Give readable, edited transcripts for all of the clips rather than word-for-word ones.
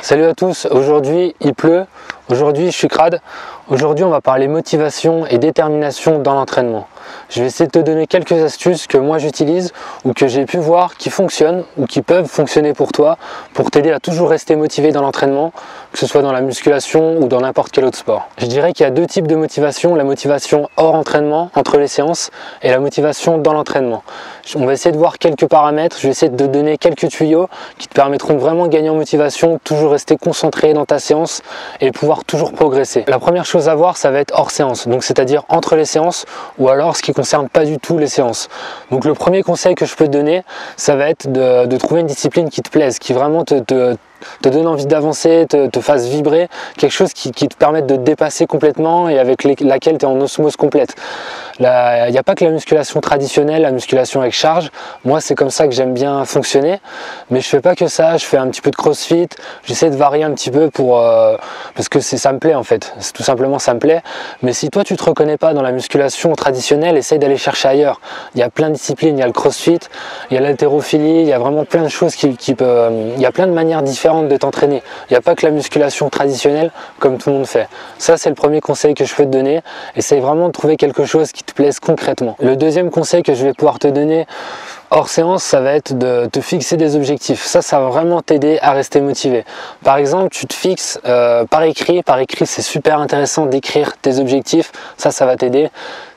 Salut à tous, aujourd'hui il pleut, aujourd'hui je suis crade, aujourd'hui on va parler motivation et détermination dans l'entraînement. Je vais essayer de te donner quelques astuces que moi j'utilise ou que j'ai pu voir qui fonctionnent ou qui peuvent fonctionner pour toi pour t'aider à toujours rester motivé dans l'entraînement, que ce soit dans la musculation ou dans n'importe quel autre sport. Je dirais qu'il y a deux types de motivation, la motivation hors entraînement, entre les séances, et la motivation dans l'entraînement. On va essayer de voir quelques paramètres, je vais essayer de te donner quelques tuyaux qui te permettront de vraiment gagner en motivation, toujours rester concentré dans ta séance et pouvoir toujours progresser. La première chose à voir, ça va être hors séance, donc c'est-à-dire entre les séances ou alors ce qui concerne pas du tout les séances. Donc le premier conseil que je peux te donner, ça va être de trouver une discipline qui te plaise, qui vraiment te donne envie d'avancer, te fasse vibrer, quelque chose qui te permette de te dépasser complètement et avec laquelle tu es en osmose complète. Il n'y a pas que la musculation traditionnelle, la musculation avec charge. Moi, c'est comme ça que j'aime bien fonctionner, mais je fais pas que ça, je fais un petit peu de crossfit, j'essaie de varier un petit peu parce que ça me plaît en fait, tout simplement ça me plaît. Mais si toi tu te reconnais pas dans la musculation traditionnelle, essaye d'aller chercher ailleurs. Il y a plein de disciplines, il y a le crossfit, il y a l'haltérophilie, il y a vraiment plein de choses il y a plein de manières différentes de t'entraîner. Il n'y a pas que la musculation traditionnelle comme tout le monde fait. Ça, c'est le premier conseil que je peux te donner. Essaye vraiment de trouver quelque chose qui te plaise concrètement. Le deuxième conseil que je vais pouvoir te donner hors séance, ça va être de te fixer des objectifs. Ça va vraiment t'aider à rester motivé. Par exemple, tu te fixes par écrit. Par écrit, c'est super intéressant d'écrire tes objectifs. Ça va t'aider.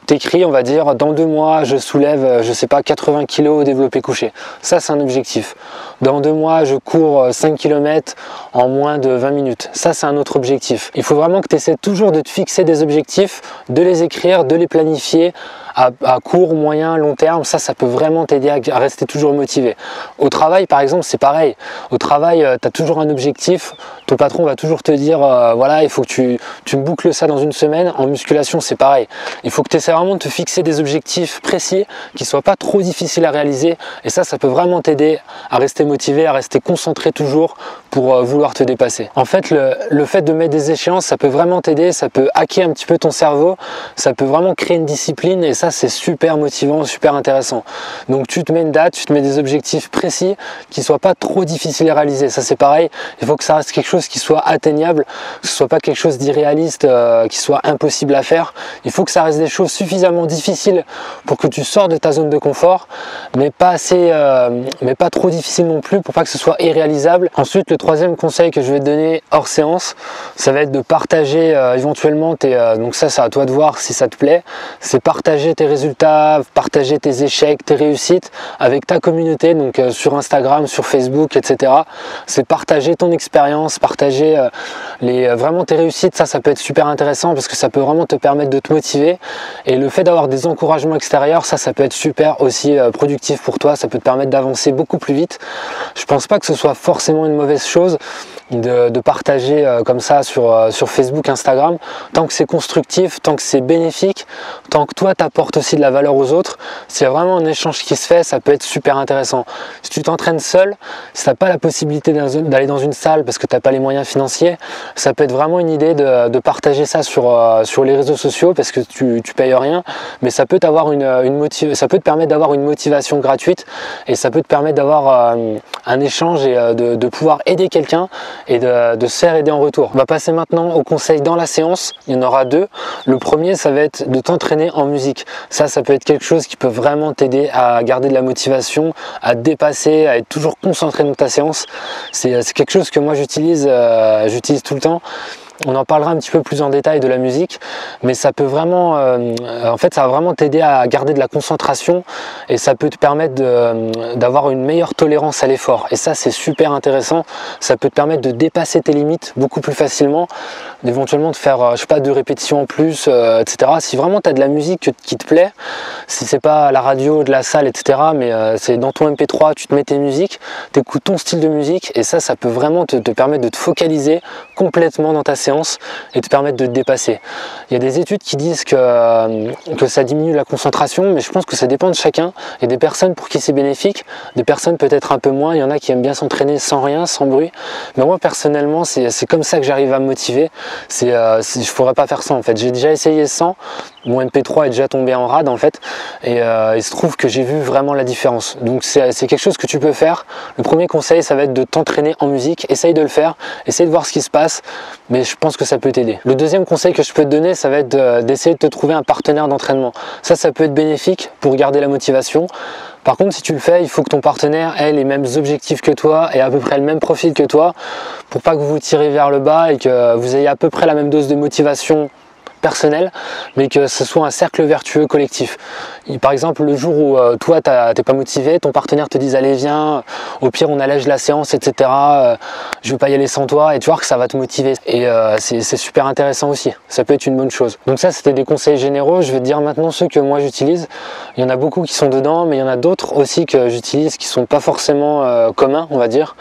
T'écris, on va dire, dans 2 mois, je soulève, je sais pas, 80 kg au développé couché. Ça, c'est un objectif. Dans 2 mois, je cours 5 km en moins de 20 minutes. Ça, c'est un autre objectif. Il faut vraiment que tu essaies toujours de te fixer des objectifs, de les écrire, de les planifier à court, moyen, long terme. Ça peut vraiment t'aider à rester toujours motivé. Au travail, par exemple, c'est pareil. Au travail, tu as toujours un objectif. Ton patron va toujours te dire, voilà, il faut que tu me boucles ça dans 1 semaine. En musculation, c'est pareil. Il faut que tu essaies vraiment de te fixer des objectifs précis qui ne soient pas trop difficiles à réaliser. Et ça peut vraiment t'aider à rester motivé, à rester concentré toujours pour vouloir te dépasser. En fait, le fait de mettre des échéances, ça peut vraiment t'aider. Ça peut hacker un petit peu ton cerveau. Ça peut vraiment créer une discipline. Et ça, c'est super motivant, super intéressant. Donc tu te mets une date, tu te mets des objectifs précis qui ne soient pas trop difficiles à réaliser. Ça, c'est pareil. Il faut que ça reste quelque chose qui soit atteignable, que ce soit pas quelque chose d'irréaliste, qui soit impossible à faire. Il faut que ça reste des choses suffisamment difficiles pour que tu sors de ta zone de confort, mais pas trop difficile non plus pour pas que ce soit irréalisable. Ensuite, le troisième conseil que je vais te donner hors séance, ça va être de partager éventuellement donc ça c'est à toi de voir si ça te plaît, c'est partager tes résultats, partager tes échecs, tes réussites avec ta communauté, donc sur Instagram, sur Facebook, etc. C'est partager ton expérience, partager vraiment tes réussites. Ça peut être super intéressant parce que ça peut vraiment te permettre de te motiver. Et le fait d'avoir des encouragements extérieurs, ça peut être super aussi productif pour toi. Ça peut te permettre d'avancer beaucoup plus vite. Je pense pas que ce soit forcément une mauvaise chose de partager comme ça sur Facebook, Instagram, tant que c'est constructif, tant que c'est bénéfique, tant que toi t'apportes aussi de la valeur aux autres. C'est vraiment un échange qui se fait, ça peut être super intéressant. Si tu t'entraînes seul, si t'as pas la possibilité d'aller dans une salle parce que t'as pas les moyens financiers, ça peut être vraiment une idée de partager ça sur les réseaux sociaux parce que tu payes rien, mais ça peut ça peut te permettre d'avoir une motivation gratuite et ça peut te permettre d'avoir un échange et de pouvoir aider quelqu'un et de se faire aider en retour. On va passer maintenant aux conseils dans la séance. Il y en aura 2. Le premier, ça va être de t'entraîner en musique. Ça peut être quelque chose qui peut vraiment t'aider à garder de la motivation, à te dépasser, à être toujours concentré dans ta séance. C'est quelque chose que moi j'utilise tout le temps. On en parlera un petit peu plus en détail de la musique, mais ça peut vraiment, ça va vraiment t'aider à garder de la concentration et ça peut te permettre d'avoir une meilleure tolérance à l'effort. Et ça, c'est super intéressant. Ça peut te permettre de dépasser tes limites beaucoup plus facilement, d'éventuellement de faire, je sais pas, 2 répétitions en plus, etc. Si vraiment tu as de la musique qui te plaît, si c'est pas à la radio, de la salle, etc., mais c'est dans ton MP3, tu te mets tes musiques, tu écoutes ton style de musique et ça peut vraiment te permettre de te focaliser complètement dans ta séance. séance et te permettre de te dépasser. Il y a des études qui disent que ça diminue la concentration, mais je pense que ça dépend de chacun. Il y a des personnes pour qui c'est bénéfique, des personnes peut-être un peu moins. Il y en a qui aiment bien s'entraîner sans rien, sans bruit. Mais moi personnellement, c'est comme ça que j'arrive à me motiver. Je ne pourrais pas faire ça en fait. J'ai déjà essayé sans. Mon MP3 est déjà tombé en rade en fait. Et il se trouve que j'ai vu vraiment la différence. Donc c'est quelque chose que tu peux faire. Le premier conseil, ça va être de t'entraîner en musique. Essaye de le faire. Essaye de voir ce qui se passe. Mais je pense que ça peut t'aider. Le deuxième conseil que je peux te donner, ça va être d'essayer de te trouver un partenaire d'entraînement. Ça peut être bénéfique pour garder la motivation. Par contre, si tu le fais, il faut que ton partenaire ait les mêmes objectifs que toi et à peu près le même profil que toi pour pas que vous vous tirez vers le bas et que vous ayez à peu près la même dose de motivation personnel, mais que ce soit un cercle vertueux collectif. Par exemple, le jour où toi t'es pas motivé, ton partenaire te dit allez viens, au pire on allège la séance, etc. Je veux pas y aller sans toi, et tu vois que ça va te motiver. Et c'est super intéressant aussi, ça peut être une bonne chose. Donc ça c'était des conseils généraux. Je vais te dire maintenant ceux que moi j'utilise. Il y en a beaucoup qui sont dedans, mais il y en a d'autres aussi que j'utilise qui sont pas forcément communs, on va dire.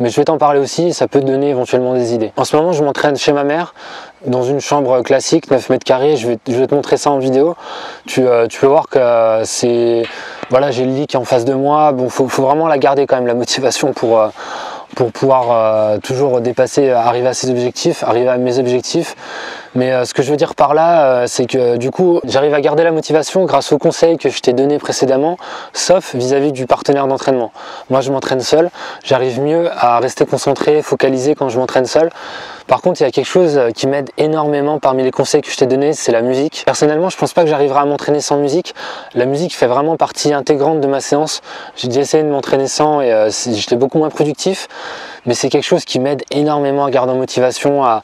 Mais je vais t'en parler aussi, ça peut te donner éventuellement des idées. En ce moment je m'entraîne chez ma mère, dans une chambre classique, 9 mètres carrés, je vais te montrer ça en vidéo. Tu peux voir que c'est... Voilà, j'ai le lit qui est en face de moi. Bon, faut vraiment la garder quand même, la motivation pour pouvoir toujours dépasser, arriver à ses objectifs, arriver à mes objectifs. Mais ce que je veux dire par là, c'est que du coup, j'arrive à garder la motivation grâce aux conseils que je t'ai donnés précédemment, sauf vis-à-vis du partenaire d'entraînement. Moi, je m'entraîne seul, j'arrive mieux à rester concentré, focalisé quand je m'entraîne seul. Par contre, il y a quelque chose qui m'aide énormément parmi les conseils que je t'ai donnés, c'est la musique. Personnellement, je pense pas que j'arriverai à m'entraîner sans musique. La musique fait vraiment partie intégrante de ma séance. J'ai déjà essayé de m'entraîner sans et j'étais beaucoup moins productif. Mais c'est quelque chose qui m'aide énormément à garder en motivation, à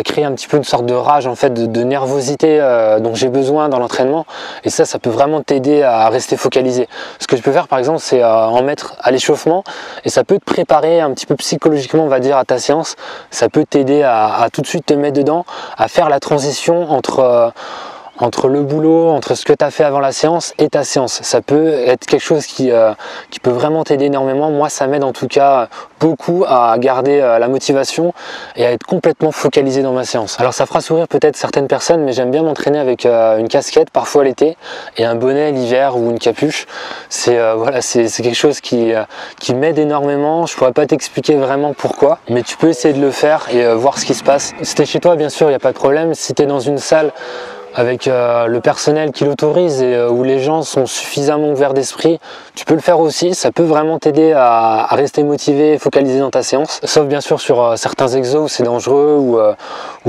créer un petit peu une sorte de rage, en fait, de nervosité dont j'ai besoin dans l'entraînement. Et ça peut vraiment t'aider à rester focalisé. Ce que tu peux faire, par exemple, c'est en mettre à l'échauffement et ça peut te préparer un petit peu psychologiquement, on va dire, à ta séance. Ça peut t'aider à tout de suite te mettre dedans, à faire la transition entre le boulot, entre ce que tu as fait avant la séance et ta séance. Ça peut être quelque chose qui peut vraiment t'aider énormément. Moi, ça m'aide en tout cas beaucoup à garder la motivation et à être complètement focalisé dans ma séance. Alors ça fera sourire peut-être certaines personnes, mais j'aime bien m'entraîner avec une casquette parfois l'été et un bonnet l'hiver ou une capuche. C'est quelque chose qui m'aide énormément. Je pourrais pas t'expliquer vraiment pourquoi, mais tu peux essayer de le faire et voir ce qui se passe. Si t'es chez toi, bien sûr, il n'y a pas de problème. Si tu es dans une salle avec le personnel qui l'autorise et où les gens sont suffisamment ouverts d'esprit, tu peux le faire aussi. Ça peut vraiment t'aider à rester motivé et focalisé dans ta séance, sauf bien sûr sur certains exos où c'est dangereux, où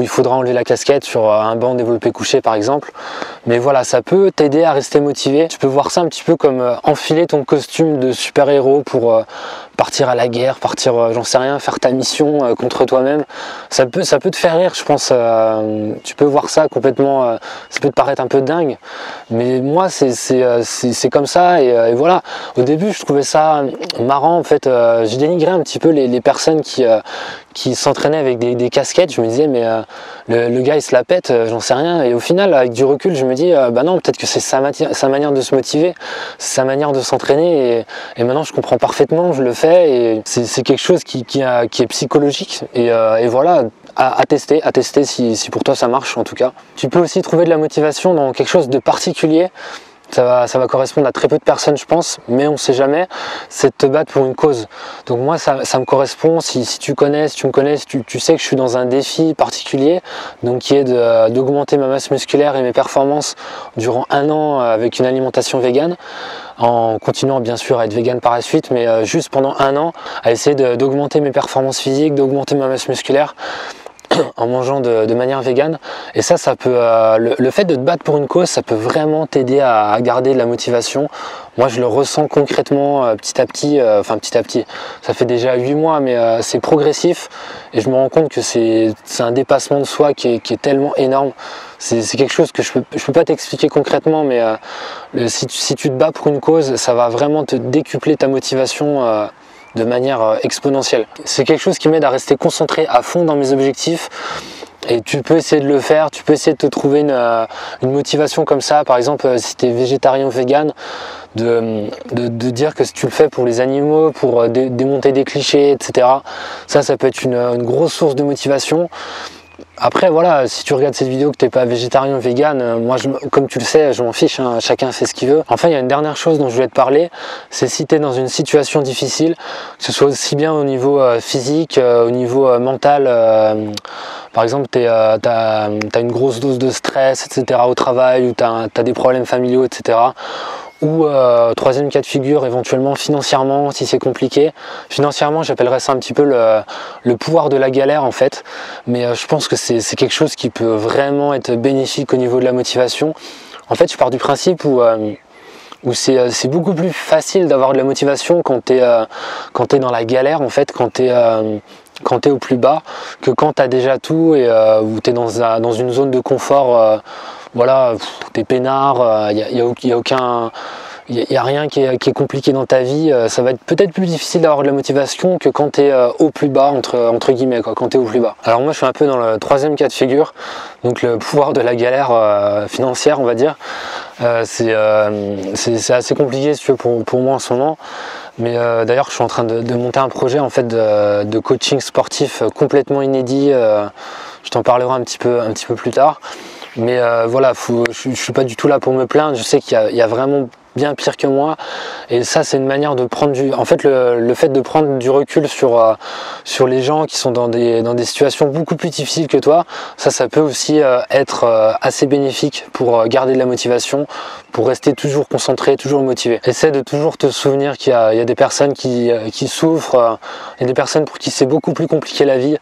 il faudra enlever la casquette sur un banc développé couché par exemple. Mais voilà, ça peut t'aider à rester motivé. Tu peux voir ça un petit peu comme enfiler ton costume de super-héros pour partir à la guerre, partir, j'en sais rien, faire ta mission contre toi-même. Ça peut te faire rire, je pense. Tu peux voir ça complètement, ça peut te paraître un peu dingue, mais moi c'est comme ça et voilà. Au début je trouvais ça marrant en fait, je dénigrais un petit peu les personnes qui s'entraînaient avec des casquettes. Je me disais mais le gars il se la pète, j'en sais rien, et au final avec du recul je me dis bah non, peut-être que c'est sa manière de se motiver, sa manière de s'entraîner et maintenant je comprends parfaitement, je le fais et c'est quelque chose qui est psychologique et voilà, à tester si pour toi ça marche en tout cas. Tu peux aussi trouver de la motivation dans quelque chose de particulier. Ça va correspondre à très peu de personnes je pense, mais on sait jamais, c'est de te battre pour une cause. Donc moi ça me correspond, si tu me connais, tu sais que je suis dans un défi particulier, donc qui est d'augmenter ma masse musculaire et mes performances durant 1 an avec une alimentation végane, en continuant bien sûr à être vegan par la suite, mais juste pendant 1 an, à essayer d'augmenter mes performances physiques, d'augmenter ma masse musculaire, en mangeant de manière végane. Et ça peut le fait de te battre pour une cause, ça peut vraiment t'aider à garder de la motivation. Moi je le ressens concrètement petit à petit, ça fait déjà 8 mois, mais c'est progressif et je me rends compte que c'est un dépassement de soi qui est tellement énorme. C'est quelque chose que je peux pas t'expliquer concrètement, mais si tu te bats pour une cause, ça va vraiment te décupler ta motivation de manière exponentielle. C'est quelque chose qui m'aide à rester concentré à fond dans mes objectifs et tu peux essayer de le faire, tu peux essayer de te trouver une motivation comme ça. Par exemple si tu es végétarien ou vegan, de dire que si tu le fais pour les animaux, pour démonter des clichés, etc., ça peut être une grosse source de motivation. Après voilà, si tu regardes cette vidéo que tu n'es pas végétarien ou vegan, moi comme tu le sais, je m'en fiche, hein, chacun fait ce qu'il veut. Enfin, il y a une dernière chose dont je voulais te parler, c'est si tu es dans une situation difficile, que ce soit aussi bien au niveau physique, au niveau mental, par exemple tu as une grosse dose de stress, etc. au travail, ou tu as des problèmes familiaux, etc. Ou troisième cas de figure, éventuellement financièrement, si c'est compliqué. Financièrement, j'appellerais ça un petit peu le pouvoir de la galère en fait. Mais je pense que c'est quelque chose qui peut vraiment être bénéfique au niveau de la motivation. En fait, je pars du principe où c'est beaucoup plus facile d'avoir de la motivation quand tu es dans la galère, en fait, quand tu es au plus bas, que quand tu as déjà tout et où tu es dans une zone de confort. Voilà, t'es peinard, il n'y a rien qui est compliqué dans ta vie. Ça va être peut-être plus difficile d'avoir de la motivation que quand tu es au plus bas, entre guillemets, quoi, quand tu es au plus bas. Alors moi je suis un peu dans le troisième cas de figure, donc le pouvoir de la galère financière, on va dire. C'est assez compliqué si tu veux, pour moi en ce moment. Mais d'ailleurs je suis en train de monter un projet en fait de coaching sportif complètement inédit. Je t'en parlerai un petit peu plus tard. Mais voilà, je suis pas du tout là pour me plaindre, je sais qu'il y a vraiment bien pire que moi, et ça c'est une manière de prendre en fait le fait de prendre du recul sur les gens qui sont dans des situations beaucoup plus difficiles que toi, ça peut aussi être assez bénéfique pour garder de la motivation, pour rester toujours concentré, toujours motivé. Essaie de toujours te souvenir qu'il y a des personnes qui souffrent, il y a des personnes pour qui c'est beaucoup plus compliqué la vie.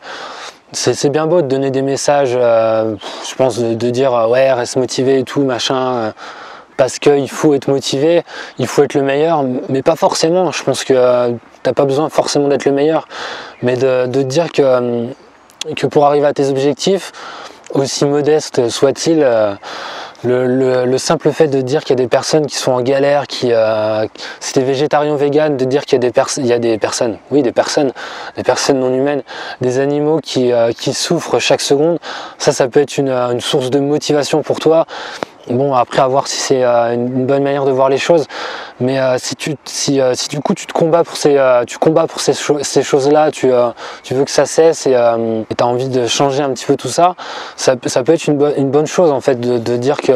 C'est bien beau de donner des messages, je pense, de dire ouais, reste motivé et tout, machin, parce qu'il faut être motivé, il faut être le meilleur, mais pas forcément. Je pense que t'as pas besoin forcément d'être le meilleur, mais de dire que pour arriver à tes objectifs, aussi modestes soient-ils, le simple fait de dire qu'il y a des personnes qui sont en galère, si t'es végétarien ou vegan, de dire qu'il y a des personnes non humaines, des animaux qui souffrent chaque seconde, ça peut être une source de motivation pour toi. Bon, après, à voir si c'est une bonne manière de voir les choses, mais si du coup tu combats pour ces choses-là, tu veux que ça cesse et tu as envie de changer un petit peu tout ça, ça peut être une bonne chose en fait de dire que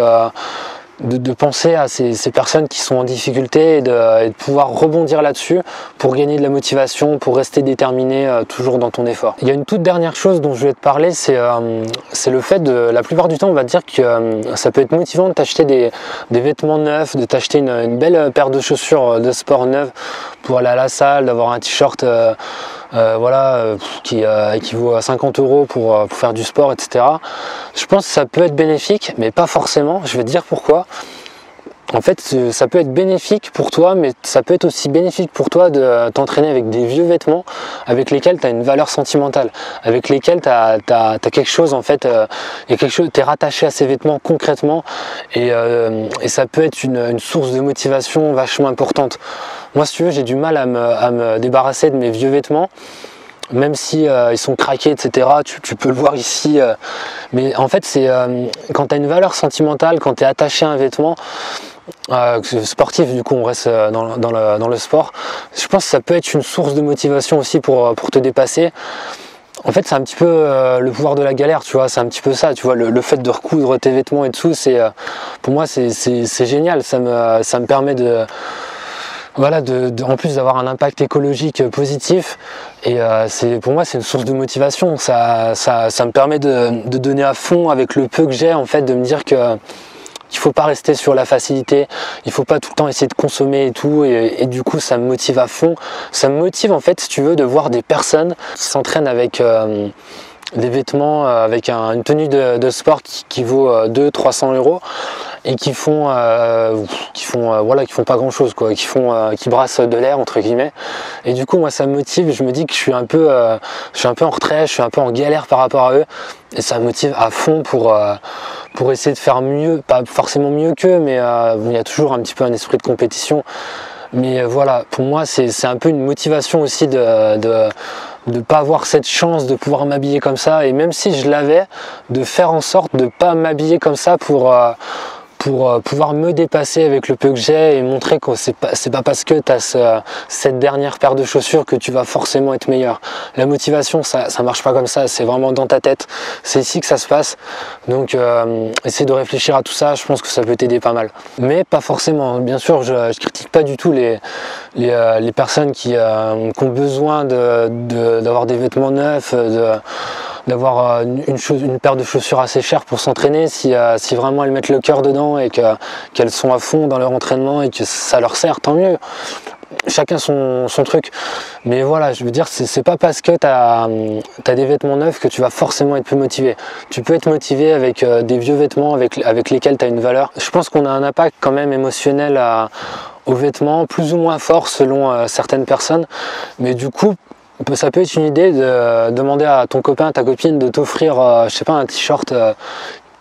de penser à ces personnes qui sont en difficulté et de pouvoir rebondir là-dessus pour gagner de la motivation, pour rester déterminé toujours dans ton effort. Il y a une toute dernière chose dont je voulais te parler, c'est le fait la plupart du temps on va dire que ça peut être motivant de t'acheter des vêtements neufs, de t'acheter une belle paire de chaussures de sport neuves pour aller à la salle, d'avoir un t-shirt qui vaut 50 € pour faire du sport, etc. Je pense que ça peut être bénéfique, mais pas forcément. Je vais te dire pourquoi. En fait, ça peut être bénéfique pour toi, mais ça peut être aussi bénéfique pour toi de t'entraîner avec des vieux vêtements avec lesquels tu as une valeur sentimentale, avec lesquels tu as quelque chose, en fait, tu es rattaché à ces vêtements concrètement, et ça peut être une source de motivation vachement importante. Moi, si tu veux, j'ai du mal à me débarrasser de mes vieux vêtements, même si ils sont craqués, etc. Tu peux le voir ici, mais en fait c'est quand tu as une valeur sentimentale, quand tu es attaché à un vêtement sportif, du coup on reste dans le sport, je pense que ça peut être une source de motivation aussi pour te dépasser. En fait c'est un petit peu le pouvoir de la galère, tu vois, c'est un petit peu ça, tu vois, le fait de recoudre tes vêtements et tout, pour moi c'est génial, ça me permet en plus d'avoir un impact écologique positif, et pour moi c'est une source de motivation. Ça me permet de donner à fond avec le peu que j'ai, en fait, de me dire qu'il faut pas rester sur la facilité, il faut pas tout le temps essayer de consommer et tout, et du coup ça me motive à fond. Ça me motive en fait, si tu veux, de voir des personnes qui s'entraînent avec des vêtements, avec une tenue de sport qui vaut 200-300 € et qui font pas grand chose, quoi, qui brassent de l'air, entre guillemets, et du coup moi ça me motive. Je me dis que je suis un peu en retrait, je suis un peu en galère par rapport à eux, et ça me motive à fond pour essayer de faire mieux, pas forcément mieux qu'eux, mais il y a toujours un petit peu un esprit de compétition. Mais voilà, pour moi c'est un peu une motivation aussi de pas avoir cette chance de pouvoir m'habiller comme ça, et même si je l'avais, de faire en sorte de pas m'habiller comme ça pour pour pouvoir me dépasser avec le peu que j'ai et montrer que c'est pas parce que tu as cette dernière paire de chaussures que tu vas forcément être meilleur. La motivation, ça marche pas comme ça, c'est vraiment dans ta tête, c'est ici que ça se passe. Donc essaie de réfléchir à tout ça, je pense que ça peut t'aider pas mal. Mais pas forcément, bien sûr, je critique pas du tout les personnes qui ont besoin d'avoir des vêtements neufs, d'avoir une paire de chaussures assez chères pour s'entraîner si vraiment elles mettent le cœur dedans et qu'elles sont à fond dans leur entraînement et que ça leur sert, tant mieux. Chacun son truc, mais voilà, je veux dire, c'est pas parce que tu as des vêtements neufs que tu vas forcément être plus motivé. Tu peux être motivé avec des vieux vêtements avec lesquels tu as une valeur. Je pense qu'on a un impact quand même émotionnel aux vêtements, plus ou moins fort selon certaines personnes, mais du coup ça peut être une idée de demander à ton copain, à ta copine de t'offrir, je sais pas, un t-shirt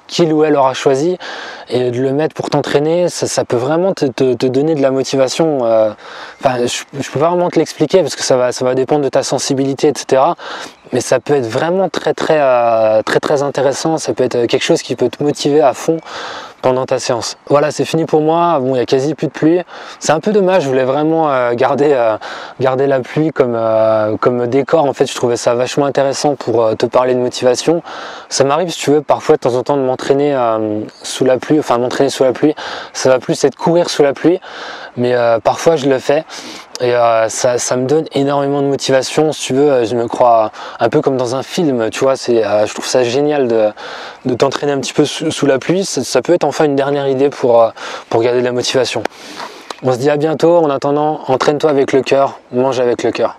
qu'il ou elle aura choisi et de le mettre pour t'entraîner. Ça peut vraiment te donner de la motivation. Enfin, je peux pas vraiment te l'expliquer parce que ça va dépendre de ta sensibilité, etc. Mais ça peut être vraiment très intéressant. Ça peut être quelque chose qui peut te motiver à fond pendant ta séance. Voilà, c'est fini pour moi. Bon, il y a quasi plus de pluie. C'est un peu dommage, je voulais vraiment garder la pluie comme décor. En fait, je trouvais ça vachement intéressant pour te parler de motivation. Ça m'arrive, si tu veux, parfois de temps en temps de m'entraîner sous la pluie, enfin m'entraîner sous la pluie. Ça va plus être courir sous la pluie, mais parfois je le fais. Et ça me donne énormément de motivation, si tu veux. Je me crois un peu comme dans un film, tu vois. Je trouve ça génial de t'entraîner un petit peu sous la pluie. Ça peut être enfin une dernière idée pour garder de la motivation. On se dit à bientôt. En attendant, entraîne-toi avec le cœur, mange avec le cœur.